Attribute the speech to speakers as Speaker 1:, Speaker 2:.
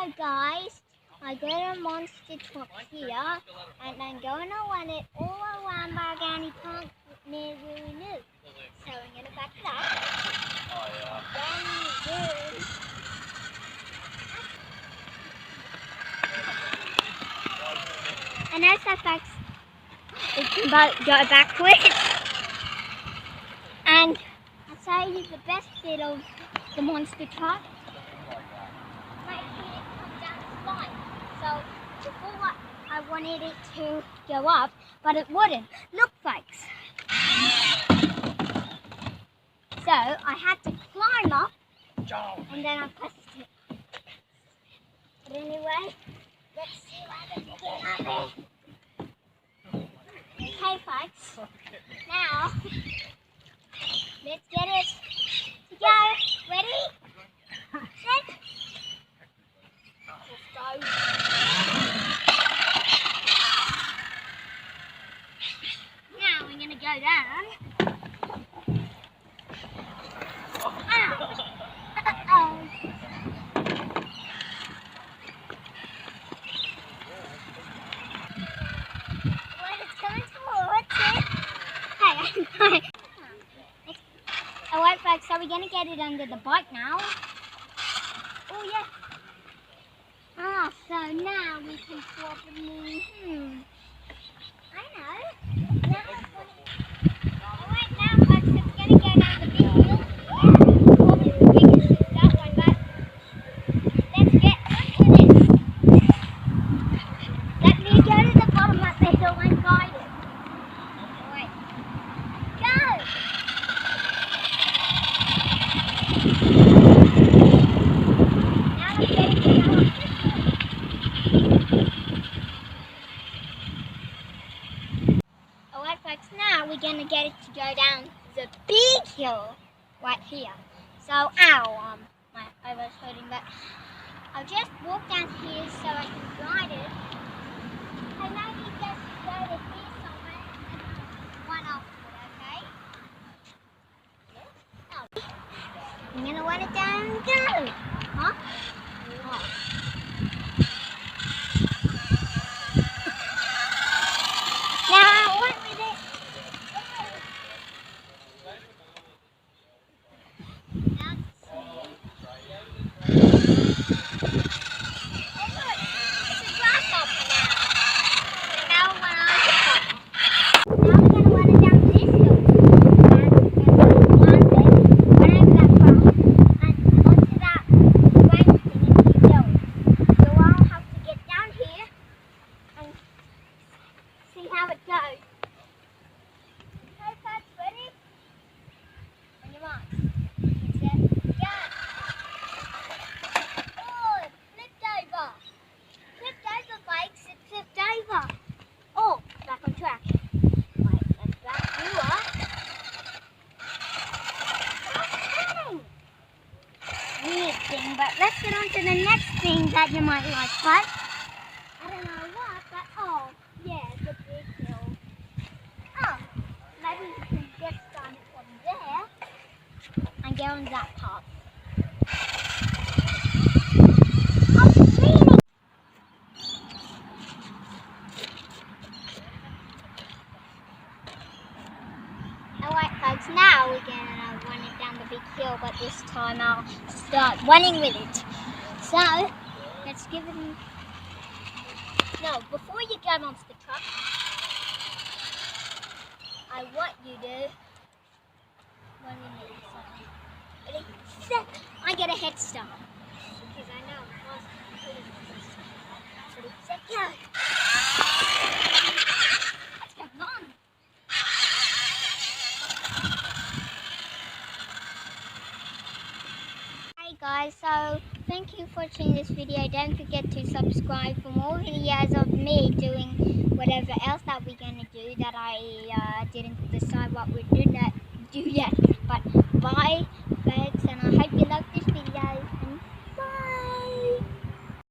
Speaker 1: So guys, I got a monster truck here and I'm going to run it all around Bargani Park near really new. So I'm going to back it up. Then and as that backs, we can go backwards. And I'll tell you the best bit of the monster truck. Right here it comes down the slide. So before I wanted it to go up, but it wouldn't. Look folks. So I had to climb up and then I pressed it. But anyway, let's see what I can get up here. Okay folks, now let's get it to go. Ready? Set. Let's go. Now we're going to go down. Ow! Uh-oh. Well, it's coming towards it. Hey, alright folks, so we're going to get it under the bike now. Oh yeah. Ah, so now we can probably, I know. Now alright now folks, so we're going to go down the big hill. Yeah, probably the biggest is that one, but let's get onto this. Let me go to the bottom of the hill and guide it. Alright, go! Now let's get it to go up. Alright folks, now we're going to get it to go down the big hill right here. So, ow, I was hurting, but I'll just walk down here so I can guide it. And maybe just go to here somewhere and run after it, okay? Oh. I'm going to run it down and go. Huh? Oh. Now, what with it? Now, oh look, it's a grasshopper now. And now we're on the top. Now we're going to run it down this hill. And one bit, run over that path, and onto that bank thing and keep going. So I'll have to get down here and see how it goes. Okay, folks, ready? On your marks. Set, go! Oh, it flipped over. Flipped over, folks. It flipped over. Oh, back on track. Right, let's back you up. Okay. Weird thing, but let's get on to the next thing that you might like, but I don't know what, but oh, yeah, the big hill. Oh, maybe we can get started from there and go on that path. Oh, really? Alright folks, now we're going to run it down the big hill, but this time I'll start running with it. So, let's give it no, before you go monster truck, I want you to run in there. Ready, set. I get a head start because I know Ready, set, go. Let's go on. Hey guys, so thank you for watching this video. Don't forget to subscribe for more videos of me doing whatever else that we're going to do that I didn't decide what we're doing do yet. But bye folks, and I hope you like